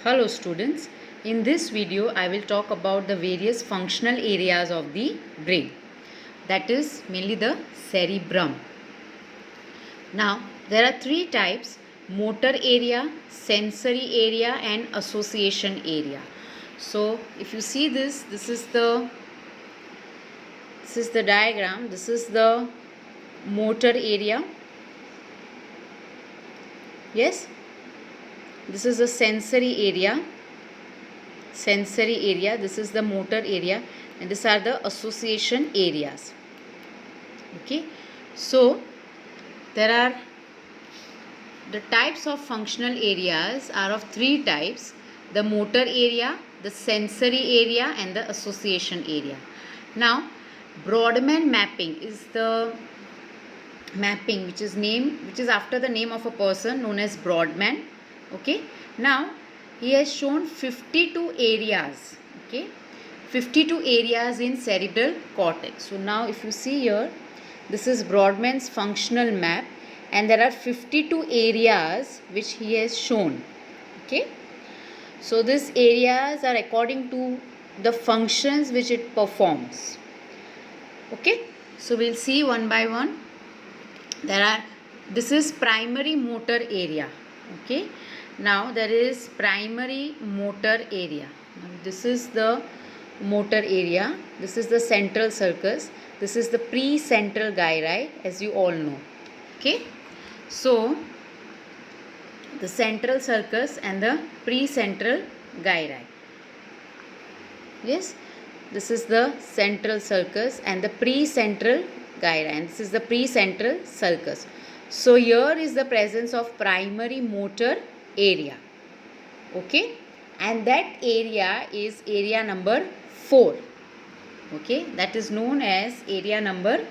Hello students, in this video I will talk about the various functional areas of the brain, that is mainly the cerebrum. Now there are three types: motor area, sensory area and association area. So if you see this is the diagram. This is the motor area. Yes, this is the sensory area. This is the motor area, and these are the association areas. Okay, so there are the types of functional areas are of three types: the motor area, the sensory area and the association area. Now Brodmann mapping is the mapping which is after the name of a person known as Brodmann. Okay, now he has shown 52 areas. Okay, 52 areas in cerebral cortex. So now if you see here, this is Brodmann's functional map and there are 52 areas which he has shown. Okay, so these areas are according to the functions which it performs. Okay, so we'll see one by one. This is primary motor area. Okay, now there is primary motor area. Now this is the motor area. This is the central sulcus. This is the precentral gyri, as you all know. Okay, so the central sulcus and the precentral gyri. Yes, this is the central sulcus and the precentral gyri, and this is the precentral sulcus. So here is the presence of primary motor area. Okay, and that area is area number 4. Okay, that is known as area number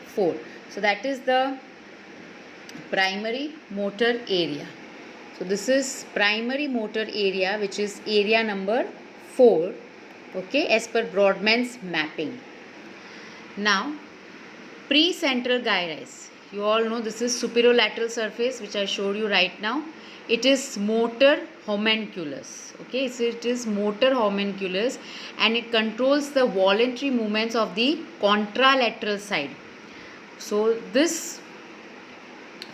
4. So that is the primary motor area. So this is primary motor area, which is area number 4. Okay, as per Brodmann's mapping. Now precentral gyrus, you all know this is superolateral surface, which I showed you right now. It is motor homunculus. Okay, so it is motor homunculus and it controls the voluntary movements of the contralateral side. So this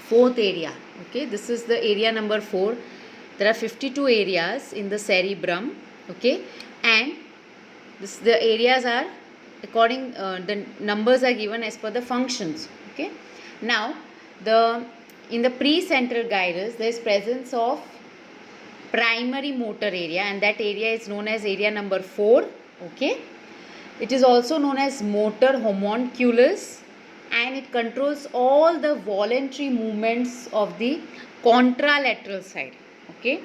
fourth area, okay, this is the area number 4. There are 52 areas in the cerebrum. Okay, and the areas are according the numbers are given as per the functions. Okay, now in the precentral gyrus there is presence of primary motor area, and that area is known as area number 4. Okay, it is also known as motor homunculus and it controls all the voluntary movements of the contralateral side. Okay,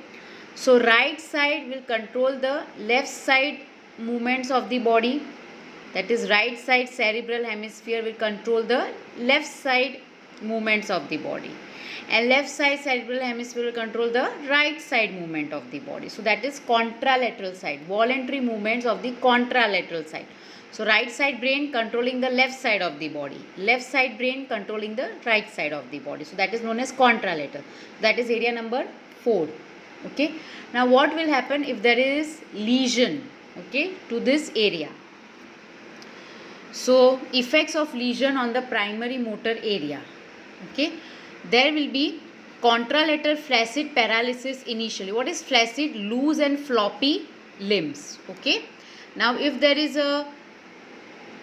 so right side will control the left side movements of the body, that is right side cerebral hemisphere will control the left side movements of the body, and left side cerebral hemisphere will control the right side movement of the body. So that is contralateral side, voluntary movements of the contralateral side. So right side brain controlling the left side of the body, left side brain controlling the right side of the body. So that is known as contralateral. That is area number 4. Okay, now what will happen if there is lesion, okay, to this area? So effects of lesion on the primary motor area. Okay, there will be contralateral flaccid paralysis initially. What is flaccid? Loose and floppy limbs. Okay, now if there is a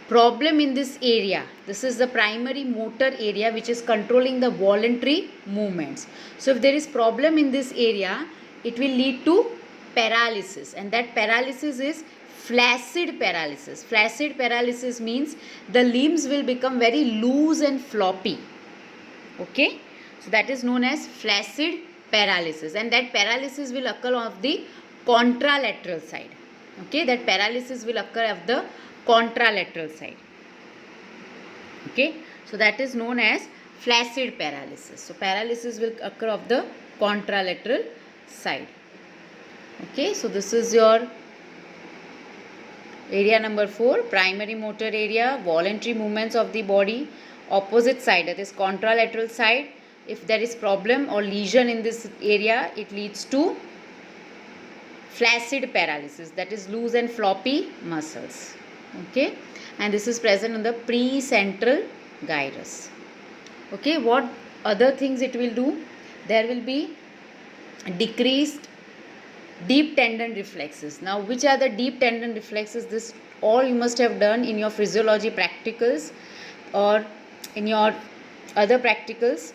problem in this area, this is the primary motor area which is controlling the voluntary movements. So if there is problem in this area, it will lead to paralysis, and that paralysis is flaccid paralysis. Flaccid paralysis means the limbs will become very loose and floppy. Okay, so that is known as flaccid paralysis, and that paralysis will occur on the contralateral side. Okay, that paralysis will occur of the contralateral side. Okay, so that is known as flaccid paralysis. So paralysis will occur of the contralateral side. Okay, so this is your area number 4, primary motor area, voluntary movements of the body. Opposite side, that is contralateral side, if there is problem or lesion in this area, it leads to flaccid paralysis, that is loose and floppy muscles. Okay, and this is present on the precentral gyrus. Okay, what other things it will do? There will be decreased deep tendon reflexes. Now, which are the deep tendon reflexes? This all you must have done in your physiology practicals or in your other practicals.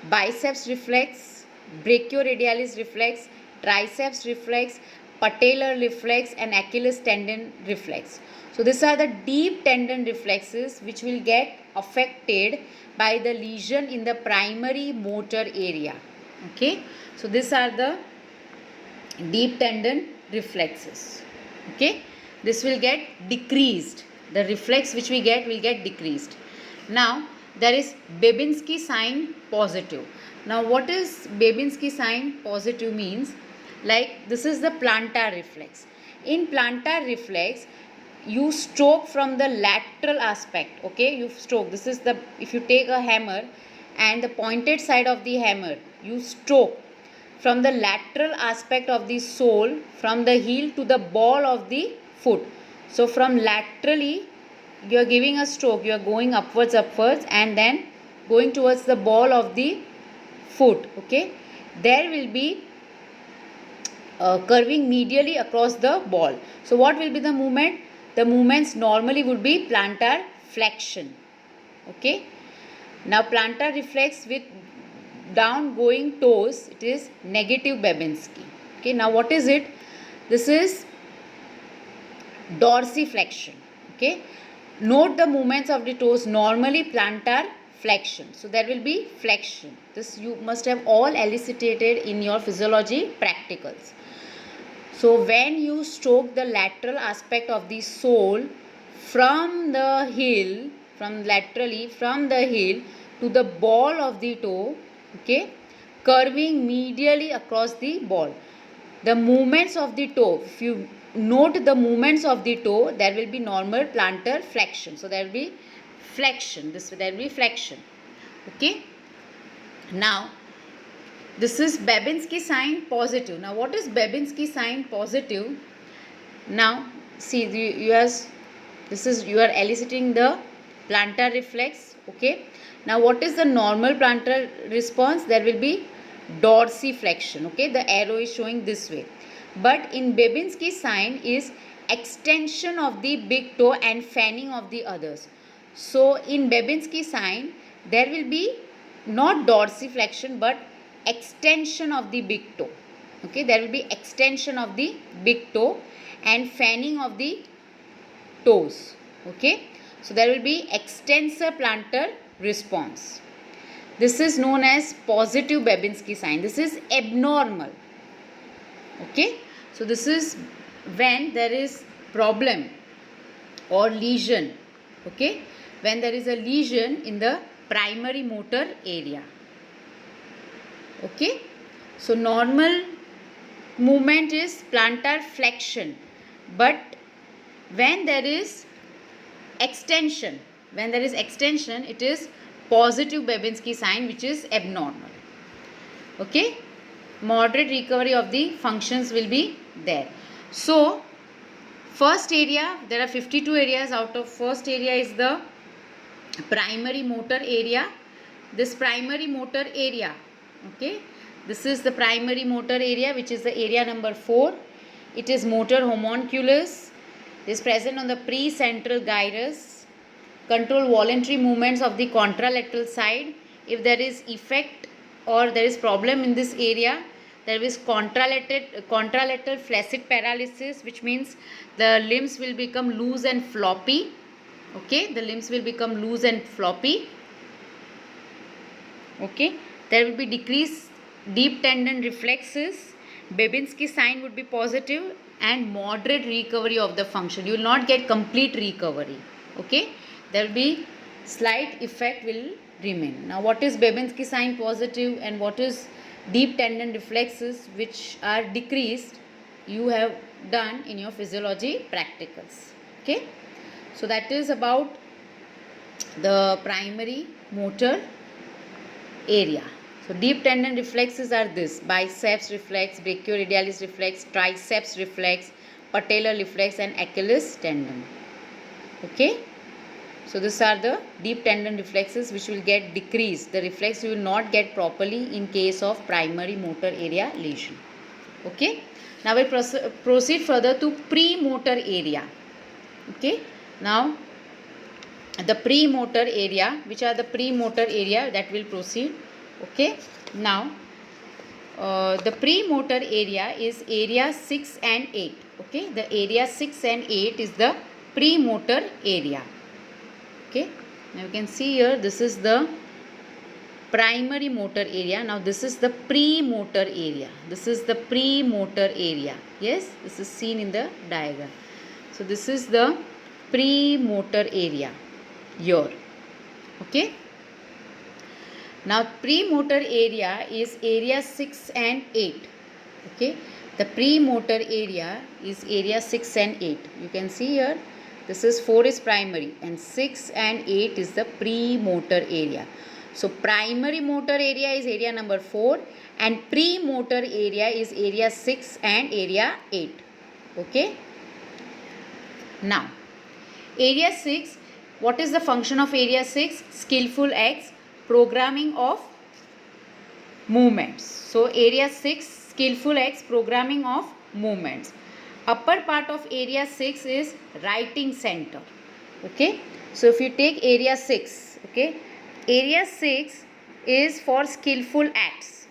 Biceps reflex, brachioradialis reflex, triceps reflex, patellar reflex, and Achilles tendon reflex. So these are the deep tendon reflexes which will get affected by the lesion in the primary motor area. Okay, so these are the deep tendon reflexes. Okay, this will get decreased. The reflex which we get will get decreased. Now there is Babinski sign positive. Now what is Babinski sign positive means? Like this is the plantar reflex. In plantar reflex, you stroke from the lateral aspect. Okay, you stroke. This is the, if you take a hammer and the pointed side of the hammer, you stroke from the lateral aspect of the sole, from the heel to the ball of the foot. So from laterally you are giving a stroke, you are going upwards and then going towards the ball of the foot. Okay, there will be curving medially across the ball. So what will be the movement? The movements normally would be plantar flexion. Okay, now plantar reflex with down going toes, it is negative Babinski. Okay, now what is it? This is dorsiflexion. Okay, note the movements of the toes, normally plantar flexion. So there will be flexion. This you must have all elicited in your physiology practicals. So when you stroke the lateral aspect of the sole from the heel, from laterally from the heel to the ball of the toe, okay, curving medially across the ball. The movements of the toe, if you note the movements of the toe, there will be normal plantar flexion. So there will be flexion. There will be flexion. Okay. Now this is Babinski sign positive. Now what is Babinski sign positive? Now see, you are eliciting the plantar reflex. Okay. Now what is the normal plantar response? There will be dorsiflexion. Okay, the arrow is showing this way. But in Babinski sign is extension of the big toe and fanning of the others. So in Babinski sign there will be not dorsiflexion but extension of the big toe. Okay, there will be extension of the big toe and fanning of the toes. Okay, so there will be extensor plantar response. This is known as positive Babinski sign. This is abnormal. Okay, so this is when there is problem or lesion. Okay, when there is a lesion in the primary motor area. Okay, so normal movement is plantar flexion, but when there is extension, it is positive Babinski sign, which is abnormal. Okay, moderate recovery of the functions will be there. So first area, there are 52 areas. Out of first area is the primary motor area. This primary motor area, okay, this is the primary motor area, which is the area number 4. It is motor homunculus. It is present on the precentral gyrus. Control voluntary movements of the contralateral side. If there is effect or there is problem in this area, there is contralateral flaccid paralysis, which means the limbs will become loose and floppy. Okay, the limbs will become loose and floppy. Okay, there will be decreased deep tendon reflexes. Babinski sign would be positive and moderate recovery of the function. You will not get complete recovery. Okay, there will be slight effect will remain. Now what is Babinski sign positive and what is deep tendon reflexes which are decreased, you have done in your physiology practicals. Okay, so that is about the primary motor area. So So deep tendon reflexes are this: biceps reflex, brachioradialis reflex, triceps reflex, patellar reflex, and Achilles tendon. Okay. So these are the deep tendon reflexes which will get decreased. The reflex you will not get properly in case of primary motor area lesion. Okay. Now we proceed further to premotor area. Okay. Now the premotor area, which are the premotor area that will proceed. Okay. Now the premotor area is area 6 and 8. Okay. The area 6 and 8 is the premotor area. Okay, now you can see here, this is the primary motor area. Now this is the premotor area. This is the premotor area. Yes, this is seen in the diagram. So this is the premotor area here. Okay. Now premotor area is area 6 and 8. Okay, the premotor area is area 6 and 8. You can see here, this is 4 is primary and 6 and 8 is the premotor area. So primary motor area is area number 4 and premotor area is area 6 and area 8. Okay. Now area 6, what is the function of area 6? Skillful acts, programming of movements. So area 6, skillful acts, programming of movements. Upper part of area 6 is writing center. Okay. So if you take area 6, okay, area 6 is for skillful acts.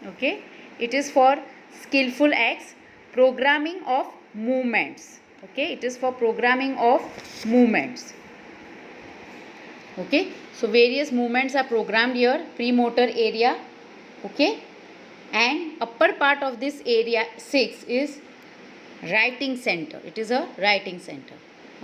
Okay. It is for skillful acts, programming of movements. Okay. It is for programming of movements. Okay. So various movements are programmed here, premotor area. Okay. And upper part of this area 6 is writing center. It is a writing center.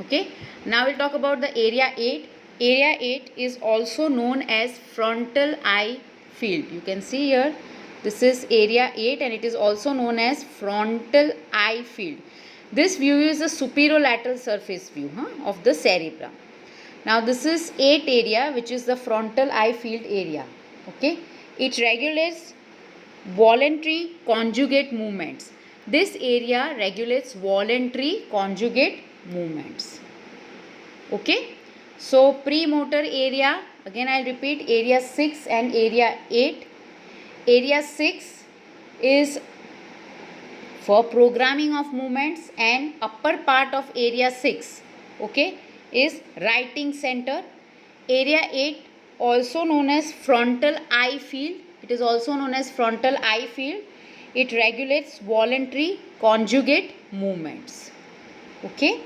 Okay. Now we'll talk about the area 8. Area 8 is also known as frontal eye field. You can see here, this is area 8 and it is also known as frontal eye field. This view is the superolateral surface view of the cerebrum. Now this is 8 area, which is the frontal eye field area. Okay. It regulates voluntary conjugate movements. This area regulates voluntary conjugate movements. Okay. So premotor area, again I will repeat, area 6 and area 8. Area 6 is for programming of movements and upper part of area 6, okay, is writing center. Area 8 also known as frontal eye field. It is also known as frontal eye field. It regulates voluntary conjugate movements. Okay.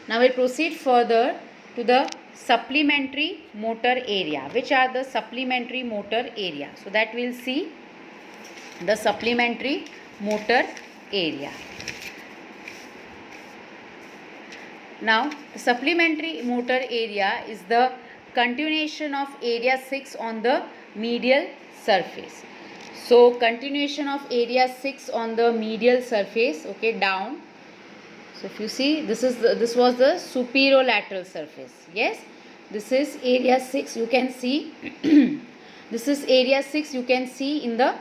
Now we proceed further to the supplementary motor area. Which are the supplementary motor area? So that we'll see the supplementary motor area. Now the supplementary motor area is the continuation of area 6 on the medial surface. So continuation of area 6 on the medial surface, okay, down. So if you see, this was the superolateral surface. Yes, this is area 6. You can see this is area 6. You can see in the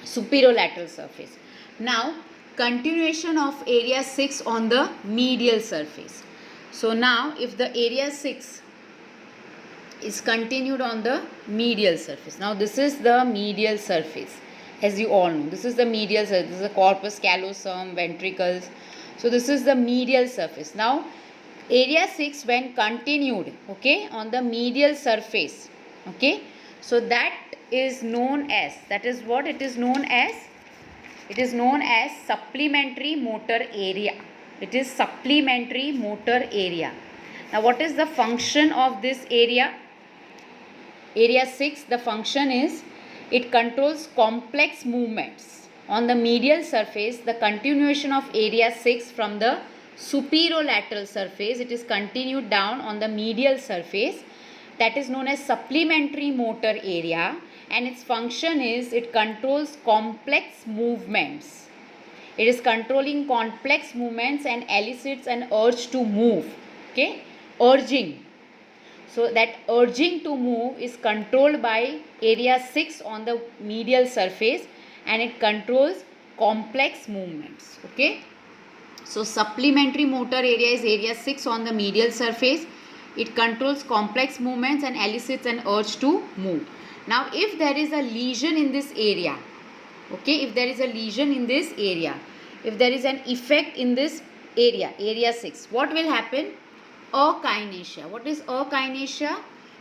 superolateral surface. Now continuation of area 6 on the medial surface. So now if the area 6 is continued on the medial surface. Now this is the medial surface, as you all know. This is the medial surface. This is the corpus callosum, ventricles. So this is the medial surface. Now area 6 when continued, okay, on the medial surface, okay, so that is known as, that is what it is known as. It is known as supplementary motor area. It is supplementary motor area. Now what is the function of this area? Area 6, the function is it controls complex movements on the medial surface. The continuation of area 6 from the superolateral surface, it is continued down on the medial surface, that is known as supplementary motor area, and its function is it controls complex movements. It is controlling complex movements and elicits an urge to move, okay, urging. So that urging to move is controlled by area 6 on the medial surface, and it controls complex movements. Okay. So supplementary motor area is area 6 on the medial surface. It controls complex movements and elicits an urge to move. Now if there is a lesion in this area, okay, if there is a lesion in this area, if there is an effect in this area 6, what will happen? Akinesia. What is akinesia?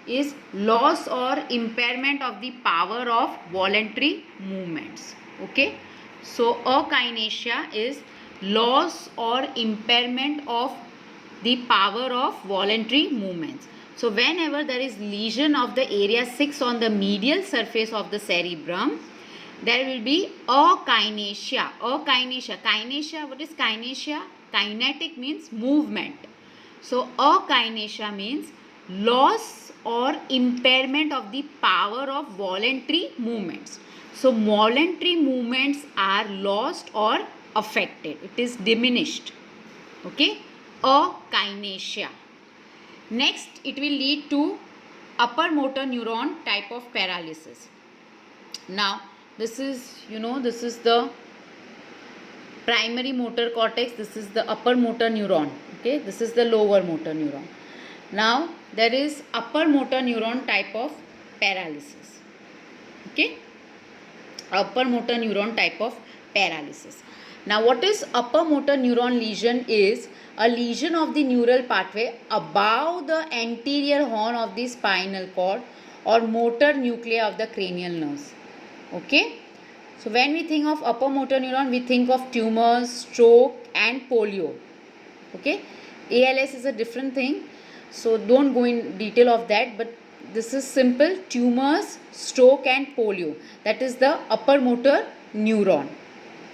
Is loss or impairment of the power of voluntary movements. Okay. So akinesia is loss or impairment of the power of voluntary movements. So whenever there is lesion of the area 6 on the medial surface of the cerebrum, there will be akinesia. Akinesia. Kinesia, what is kinesia? Kinetic means movement. So akinesia means loss or impairment of the power of voluntary movements. So voluntary movements are lost or affected. It is diminished. Okay. Akinesia. Next, it will lead to upper motor neuron type of paralysis. Now, this is the primary motor cortex. This is the upper motor neuron. Okay, this is the lower motor neuron. Now, there is upper motor neuron type of paralysis. Okay, upper motor neuron type of paralysis. Now, what is upper motor neuron lesion? Is a lesion of the neural pathway above the anterior horn of the spinal cord or motor nuclei of the cranial nerves. Okay. So when we think of upper motor neuron, we think of tumors, stroke and polio. Okay. ALS is a different thing. So don't go in detail of that, but this is simple: tumors, stroke and polio. That is the upper motor neuron.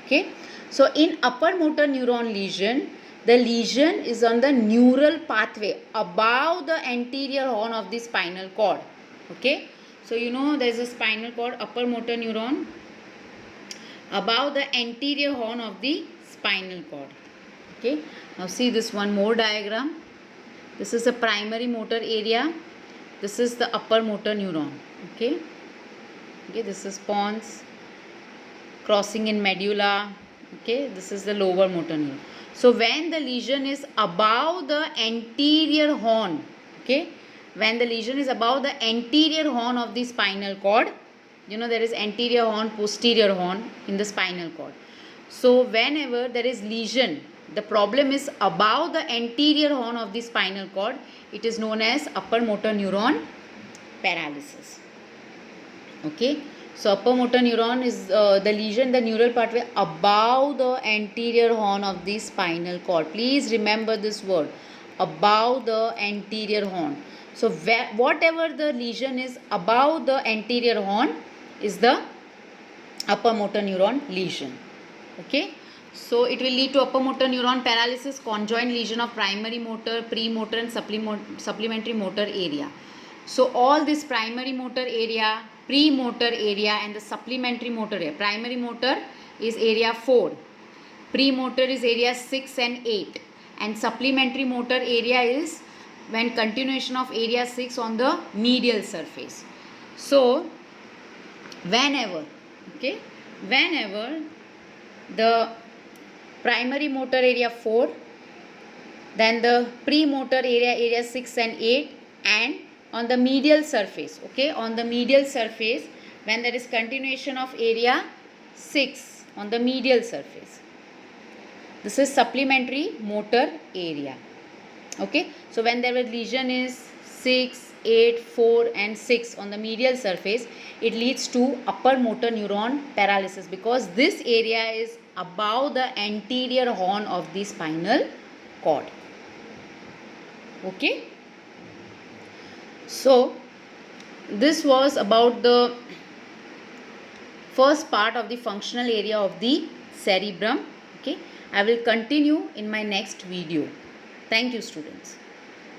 Okay. So in upper motor neuron lesion, the lesion is on the neural pathway above the anterior horn of the spinal cord. Okay. So there is a spinal cord, upper motor neuron, above the anterior horn of the spinal cord. Okay. Now see this one more diagram. This is the primary motor area. This is the upper motor neuron. Okay. Okay. This is pons crossing in medulla. Okay. This is the lower motor neuron. So when the lesion is above the anterior horn, okay, when the lesion is above the anterior horn of the spinal cord, there is anterior horn, posterior horn in the spinal cord. So whenever there is lesion, the problem is above the anterior horn of the spinal cord, it is known as upper motor neuron paralysis. Okay. So upper motor neuron is the lesion, the neural pathway above the anterior horn of the spinal cord. Please remember this word, above the anterior horn. So whatever the lesion is above the anterior horn is the upper motor neuron lesion. Okay. So it will lead to upper motor neuron paralysis, conjoined lesion of primary motor, premotor and supplementary motor area. So all this primary motor area, premotor area and the supplementary motor area. Primary motor is area 4. Premotor is area 6 and 8. And supplementary motor area is when continuation of area 6 on the medial surface. So whenever the primary motor area 4, then the premotor area 6 and 8, and on the medial surface, okay, on the medial surface, when there is continuation of area 6 on the medial surface, this is supplementary motor area. Okay. So when there is lesion is 6, 8, 4 and 6 on the medial surface, it leads to upper motor neuron paralysis, because this area is above the anterior horn of the spinal cord. Okay. So this was about the first part of the functional area of the cerebrum. Okay. I will continue in my next video. Thank you, students.